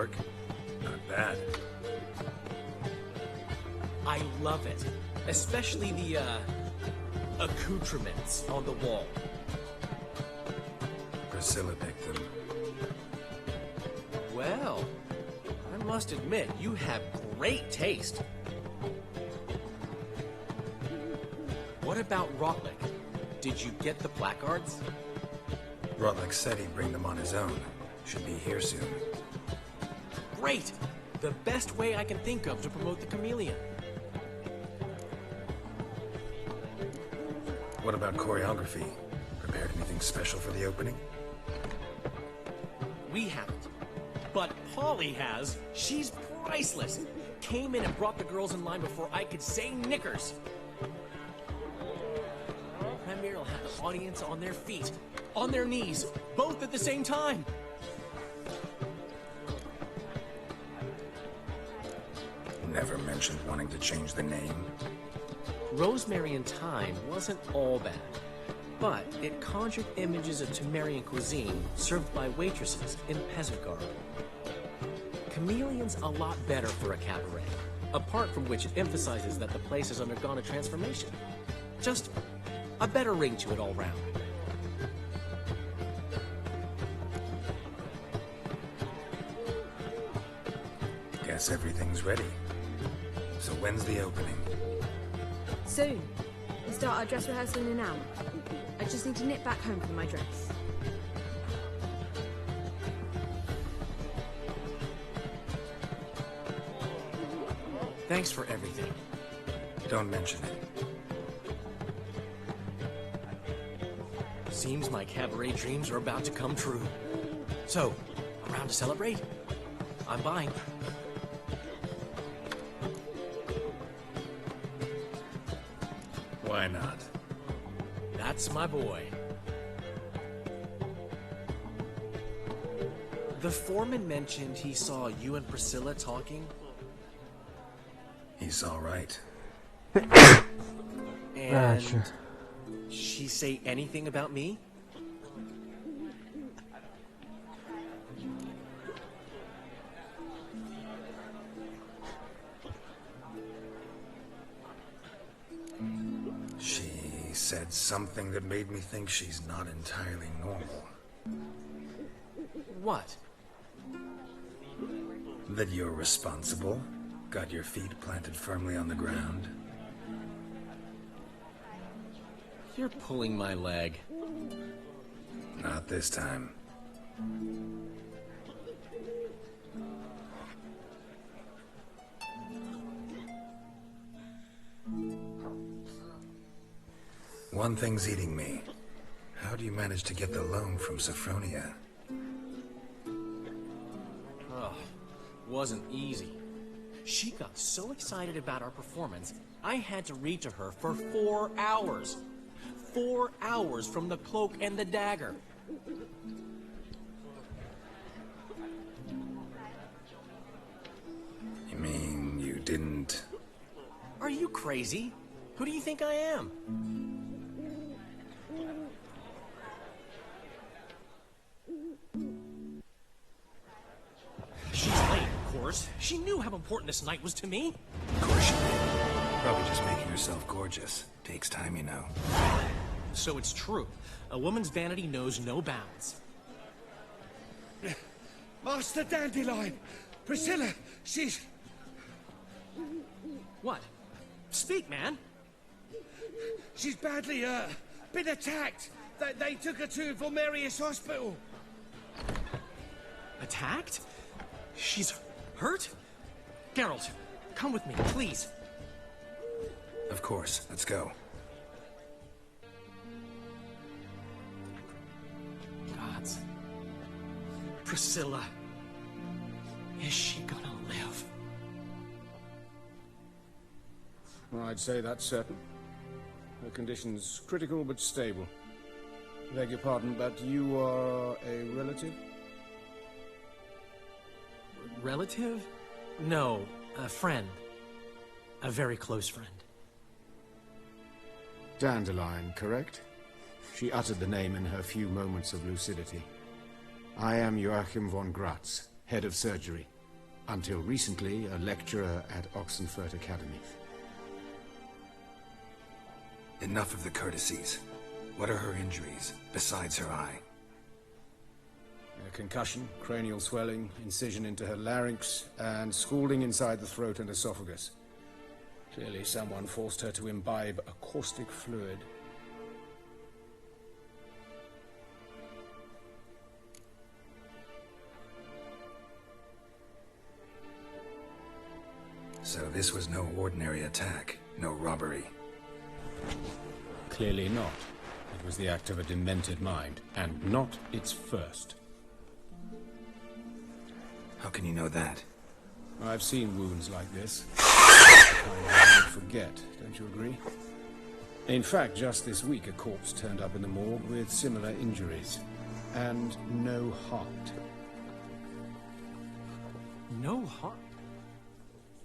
work. Not bad. I love it. Especially the, accoutrements on the wall. Priscilla picked them. Well, I must admit, you have great taste. What about Rotlick? Did you get the placards? Rotlick said he'd bring them on his own. Should be here soon. Great! The best way I can think of to promote the chameleon. What about choreography? Prepared anything special for the opening? We haven't. But Polly has. She's priceless. Came in and brought the girls in line before I could say knickers. Premier will have the audience on their feet, on their knees, both at the same time. Never mentioned wanting to change the name. Rosemary and Thyme wasn't all bad, but it conjured images of Temerian cuisine served by waitresses in peasant garb. Chameleon's a lot better for a cabaret, apart from which it emphasizes that the place has undergone a transformation. Just a better ring to it all round. Guess everything's ready. So when's the opening? Soon. We start our dress rehearsal in an hour. I just need to nip back home for my dress. Thanks for everything. Don't mention it. Seems my cabaret dreams are about to come true. So, around to celebrate? I'm buying. Why not? That's my boy. The foreman mentioned he saw you and Priscilla talking. He's all right. And sure. she say anything about me? She said something that made me think she's not entirely normal. What? That you're responsible, got your feet planted firmly on the ground. You're pulling my leg. Not this time. One thing's eating me. How do you manage to get the loan from Sophronia? Oh, wasn't easy. She got so excited about our performance, I had to read to her for 4 hours. 4 hours from the Cloak and the Dagger. You mean you didn't... Are you crazy? Who do you think I am? She's late, of course. She knew how important this night was to me. Of course she did. Probably just making herself gorgeous. Takes time, you know. So it's true. A woman's vanity knows no bounds. Master Dandelion! Priscilla, she's... What? Speak, man. She's badly, been attacked. They took her to Volmerius Hospital. Attacked? She's hurt? Geralt, come with me, please. Of course. Let's go. Gods. Priscilla. Is she gonna live? Well, I'd say that's certain. Her condition's critical but stable. Beg your pardon, but you are a relative? Relative? No, a friend. A very close friend. Dandelion, correct? She uttered the name in her few moments of lucidity. I am Joachim von Gratz, head of surgery. Until recently, a lecturer at Oxenfurt Academy. Enough of the courtesies. What are her injuries, besides her eye? A concussion, cranial swelling, incision into her larynx, and scalding inside the throat and esophagus. Clearly someone forced her to imbibe a caustic fluid. So this was no ordinary attack, no robbery. Clearly not. It was the act of a demented mind, and not its first. How can you know that? I've seen wounds like this. I would forget, don't you agree? In fact, just this week a corpse turned up in the morgue with similar injuries. And no heart. No heart?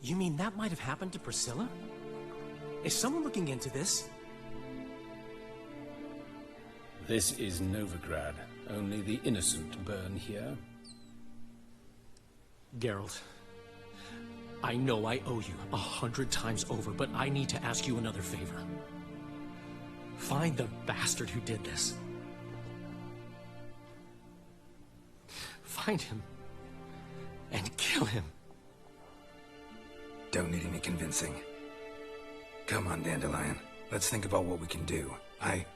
You mean that might have happened to Priscilla? Is someone looking into this? This is Novigrad. Only the innocent burn here. Geralt, I know I owe you 100 times over, but I need to ask you another favor. Find the bastard who did this. Find him and kill him. Don't need any convincing. Come on, Dandelion. Let's think about what we can do. I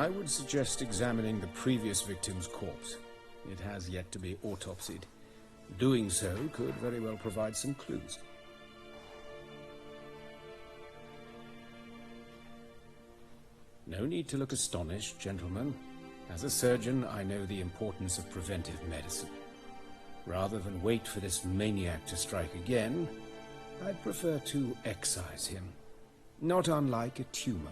would suggest examining the previous victim's corpse. It has yet to be autopsied. Doing so could very well provide some clues. No need to look astonished, gentlemen. As a surgeon, I know the importance of preventive medicine. Rather than wait for this maniac to strike again, I'd prefer to excise him. Not unlike a tumor.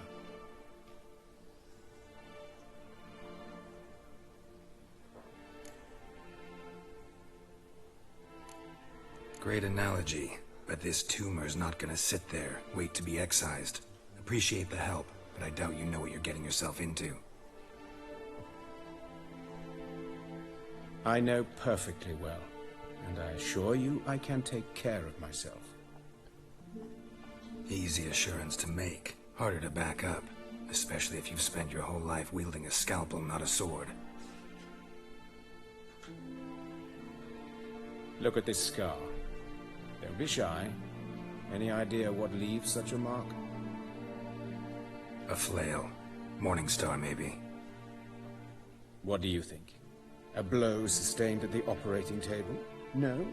Great analogy, but this tumor's not gonna sit there, wait to be excised. Appreciate the help, but I doubt you know what you're getting yourself into. I know perfectly well, and I assure you I can take care of myself. Easy assurance to make, harder to back up, especially if you've spent your whole life wielding a scalpel, not a sword. Look at this scar. Don't be shy. Any idea what leaves such a mark? A flail. Morningstar, maybe. What do you think? A blow sustained at the operating table? No?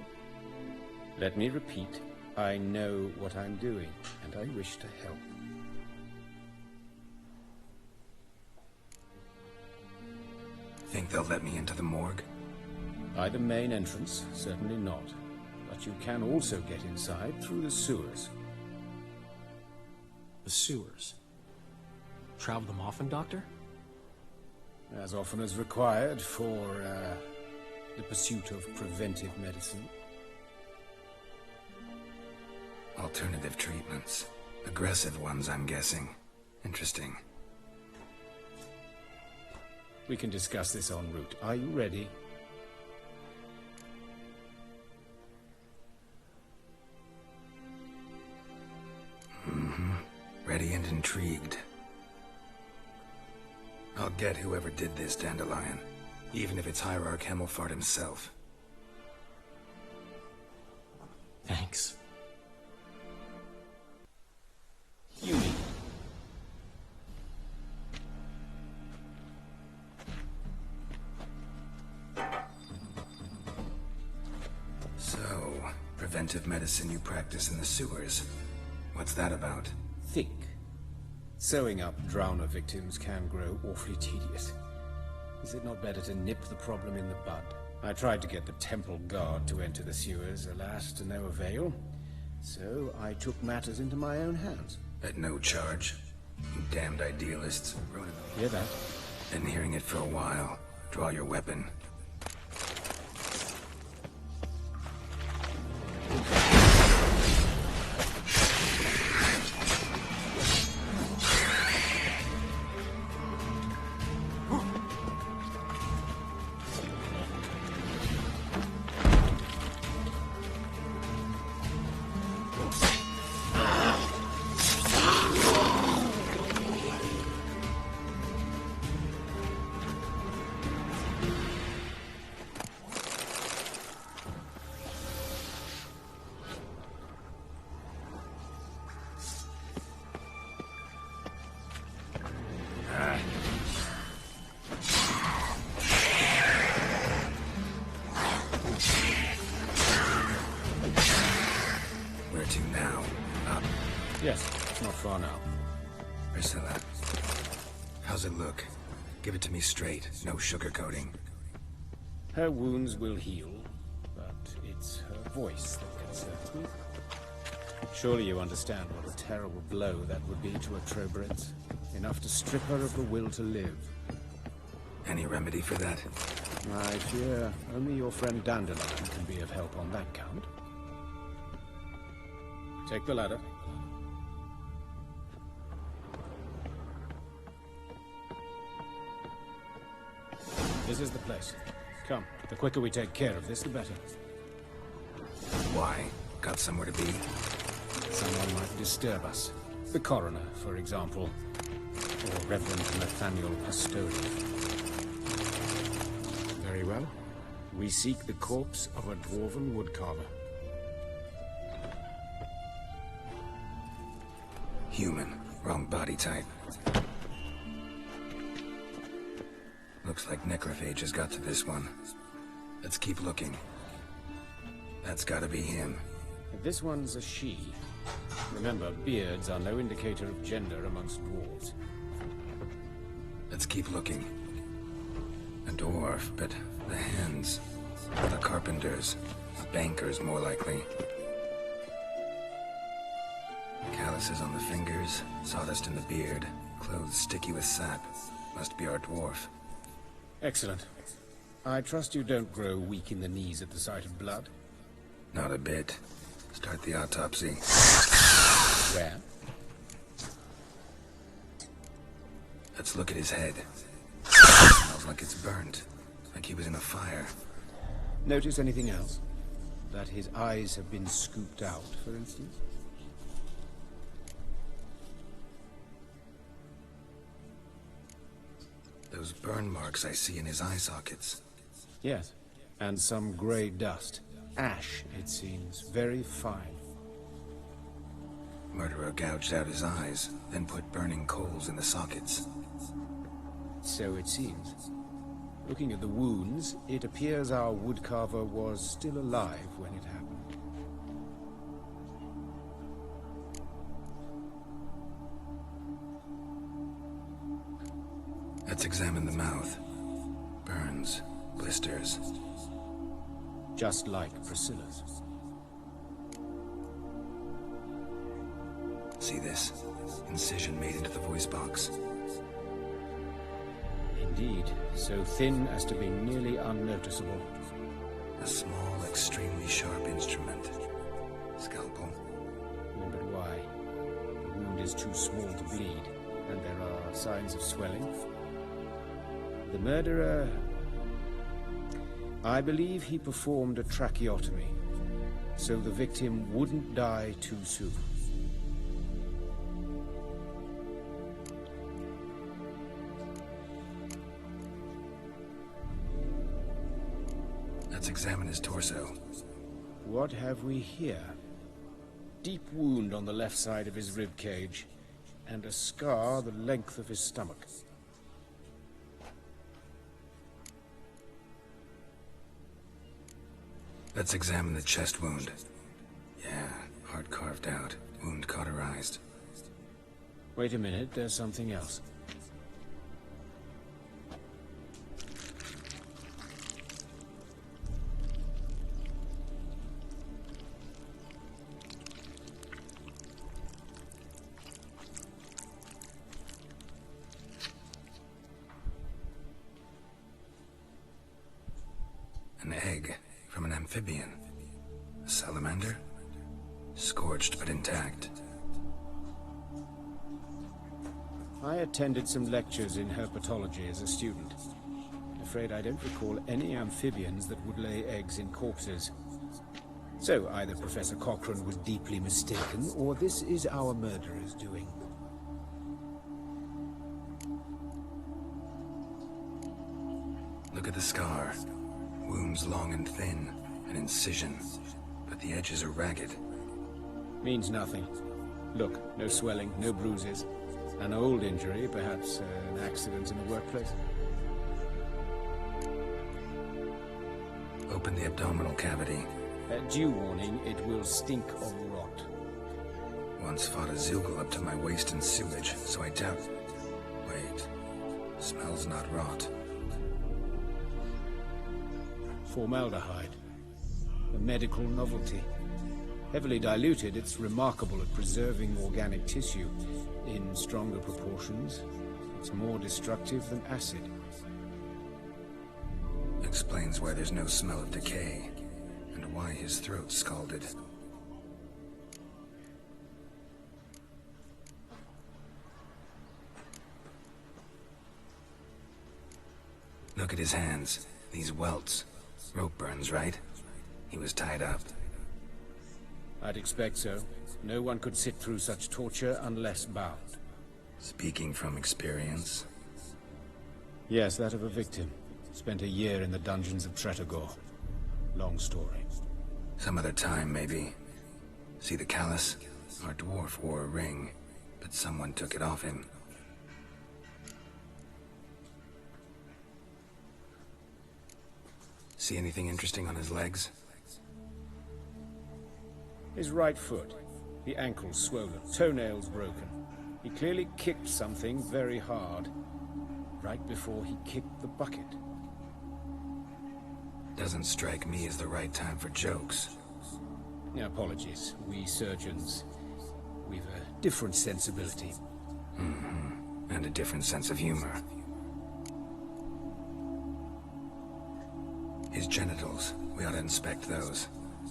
Let me repeat. I know what I'm doing, and I wish to help. Think they'll let me into the morgue? By the main entrance, certainly not. But you can also get inside through the sewers. The sewers? Travel them often, Doctor? As often as required for, the pursuit of preventive medicine. Alternative treatments. Aggressive ones, I'm guessing. Interesting. We can discuss this en route. Are you ready? Ready and intrigued. I'll get whoever did this, Dandelion. Even if it's Hierarch Hemmelfart himself. Thanks. Unique. So, preventive medicine you practice in the sewers. What's that about? Think. Sewing up drowner victims can grow awfully tedious. Is it not better to nip the problem in the bud? I tried to get the temple guard to enter the sewers, alas, to no avail. So I took matters into my own hands. At no charge. You damned idealists. Hear that? Been hearing it for a while. Draw your weapon. Now, up. Yes, it's not far now. Priscilla, how's it look? Give it to me straight, no sugarcoating. Her wounds will heal, but it's her voice that concerns me. Surely you understand what a terrible blow that would be to a Trowbridge. Enough to strip her of the will to live. Any remedy for that? I fear only your friend Dandelion can be of help on that count. Take the ladder. This is the place. Come, the quicker we take care of this, the better. Why? Got somewhere to be? Someone might disturb us. The coroner, for example. Or Reverend Nathaniel Pastodi. Very well. We seek the corpse of a dwarven woodcarver. Human. Wrong body type. Looks like necrophages got to this one. Let's keep looking. That's gotta be him. This one's a she. Remember, beards are no indicator of gender amongst dwarves. Let's keep looking. A dwarf, but the hands. The carpenters. Bankers, more likely. Calluses on the fingers, sawdust in the beard, clothes sticky with sap. Must be our dwarf. Excellent. I trust you don't grow weak in the knees at the sight of blood. Not a bit. Start the autopsy. Where? Let's look at his head. Smells like it's burnt. Like he was in a fire. Notice anything else? That his eyes have been scooped out, for instance? Those burn marks I see in his eye sockets. Yes. And some grey dust. Ash, it seems. Very fine. Murderer gouged out his eyes, then put burning coals in the sockets. So it seems. Looking at the wounds, it appears our woodcarver was still alive when it happened. Let's examine the mouth. Burns, blisters. Just like Priscilla's. See this? Incision made into the voice box. Indeed, so thin as to be nearly unnoticeable. A small, extremely sharp instrument. Scalpel. But why? The wound is too small to bleed, and there are signs of swelling. The murderer... I believe he performed a tracheotomy, so the victim wouldn't die too soon. Let's examine his torso. What have we here? Deep wound on the left side of his rib cage, and a scar the length of his stomach. Let's examine the chest wound. Yeah, heart carved out, wound cauterized. Wait a minute, there's something else. An egg from an amphibian. A salamander? Scorched but intact. I attended some lectures in herpetology as a student. Afraid I don't recall any amphibians that would lay eggs in corpses. So either Professor Cochrane was deeply mistaken, or this is our murderer's doing. Look at the scar. Wounds long and thin. An incision. But the edges are ragged. Means nothing. Look, no swelling, no bruises. An old injury, perhaps an accident in the workplace. Open the abdominal cavity. Due warning, it will stink of rot. Once fought a Zoogle up to my waist in sewage, so I doubt... Wait. Smells not rot. Formaldehyde. A medical novelty. Heavily diluted, it's remarkable at preserving organic tissue. In stronger proportions, it's more destructive than acid. Explains why there's no smell of decay, and why his throat's scalded. Look at his hands. These welts. Rope burns, right? He was tied up. I'd expect so. No one could sit through such torture unless bound. Speaking from experience? Yes, that of a victim. Spent a year in the dungeons of Tretogor. Long story. Some other time, maybe. See the callus? Our dwarf wore a ring, but someone took it off him. See anything interesting on his legs? His right foot. The ankle swollen, toenails broken. He clearly kicked something very hard. Right before he kicked the bucket. Doesn't strike me as the right time for jokes. Yeah, apologies. We surgeons, we've a different sensibility. Mm-hmm. And a different sense of humor. His genitals. We ought to inspect those.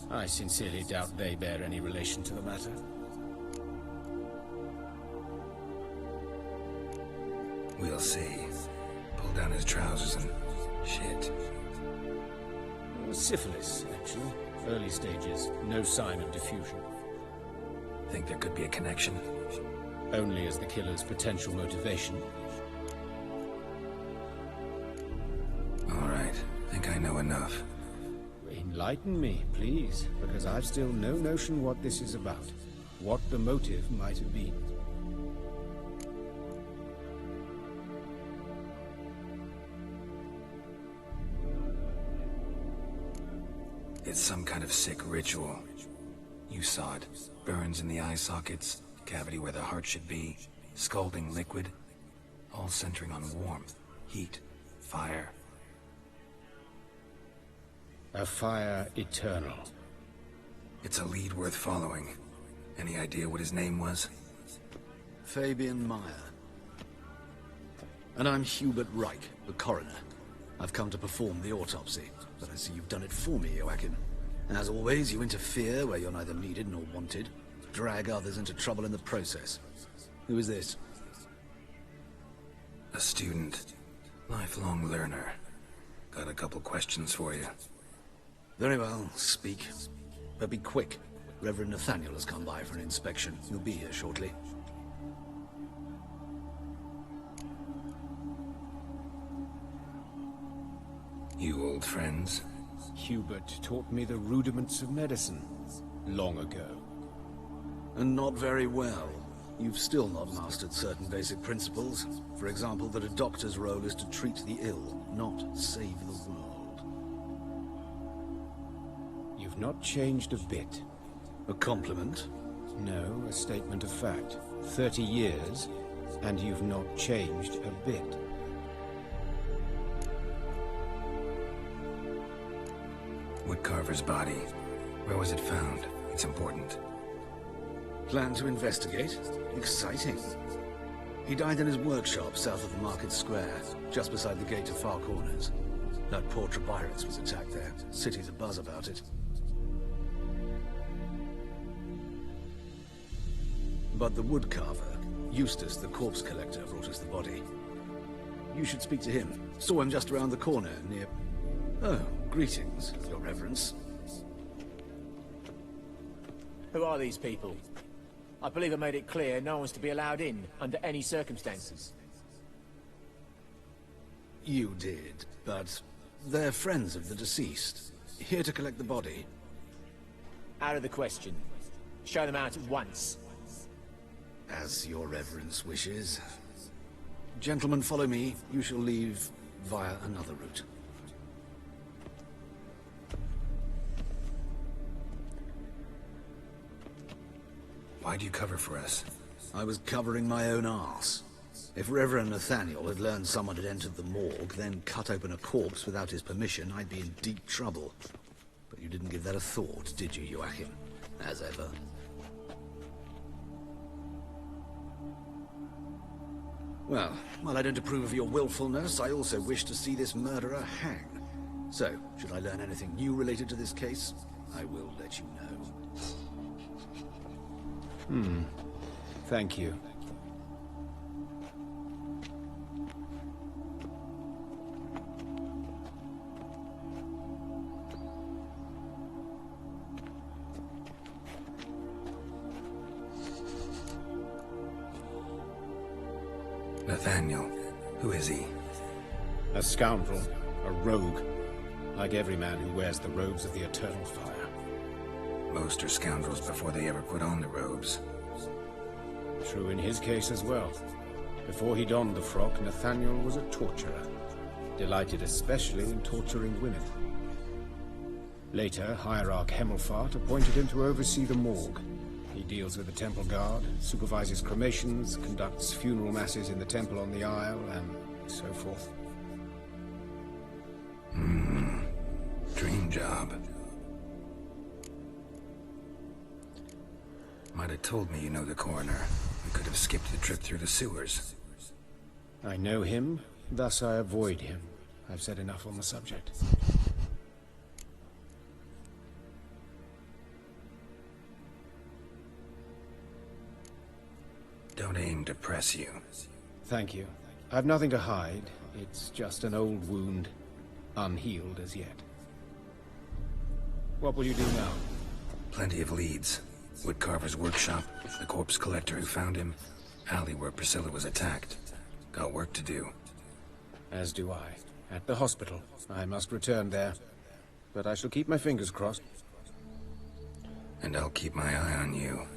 I sincerely doubt they bear any relation to the matter. We'll see. Pull down his trousers and... shit. Syphilis, actually. Early stages. No sign of diffusion. Think there could be a connection? Only as the killer's potential motivation. All right. Think I know enough. Enlighten me, please, because I've still no notion what this is about. What the motive might have been. It's some kind of sick ritual. You saw it. Burns in the eye sockets, cavity where the heart should be, scalding liquid, all centering on warmth, heat, fire. A fire eternal. It's a lead worth following. Any idea what his name was? Fabian Meyer. And I'm Hubert Reich, the coroner. I've come to perform the autopsy, but I see you've done it for me, Joachim. As always, you interfere where you're neither needed nor wanted, drag others into trouble in the process. Who is this? A student. Lifelong learner. Got a couple questions for you. Very well, speak. But be quick. Reverend Nathaniel has come by for an inspection. He'll be here shortly. You old friends? Hubert taught me the rudiments of medicine. Long ago. And not very well. You've still not mastered certain basic principles. For example, that a doctor's role is to treat the ill, not save the world. You've not changed a bit. A compliment? No, a statement of fact. 30 years, and you've not changed a bit. Woodcarver's body. Where was it found? It's important. Plan to investigate? Exciting. He died in his workshop south of the market square, just beside the gate to Far Corners. That poor Trebirates was attacked there. City's abuzz about it. But the woodcarver, Eustace the corpse collector, brought us the body. You should speak to him. Saw him just around the corner, near... Oh, greetings, Your Reverence. Who are these people? I believe I made it clear no one's to be allowed in, under any circumstances. You did, but they're friends of the deceased. Here to collect the body. Out of the question. Show them out at once. As Your Reverence wishes. Gentlemen, follow me. You shall leave via another route. Why'd you cover for us? I was covering my own arse. If Reverend Nathaniel had learned someone had entered the morgue, then cut open a corpse without his permission, I'd be in deep trouble. But you didn't give that a thought, did you, Joachim? As ever. Well, while I don't approve of your willfulness, I also wish to see this murderer hang. So, should I learn anything new related to this case, I will let you know. Thank you. Nathaniel, who is he? A scoundrel, a rogue, like every man who wears the robes of the Eternal Fire. Most are scoundrels before they ever put on the robes. True in his case as well. Before he donned the frock, Nathaniel was a torturer, delighted especially in torturing women. Later, Hierarch Hemmelfart appointed him to oversee the morgue. He deals with the temple guard, supervises cremations, conducts funeral masses in the temple on the Isle, and so forth. Dream job. Might have told me you know the coroner. We could have skipped the trip through the sewers. I know him, thus I avoid him. I've said enough on the subject. Don't aim to press you. Thank you. I've nothing to hide. It's just an old wound, unhealed as yet. What will you do now? Plenty of leads. Woodcarver's workshop, the corpse collector who found him, alley where Priscilla was attacked. Got work to do. As do I. At the hospital. I must return there. But I shall keep my fingers crossed. And I'll keep my eye on you.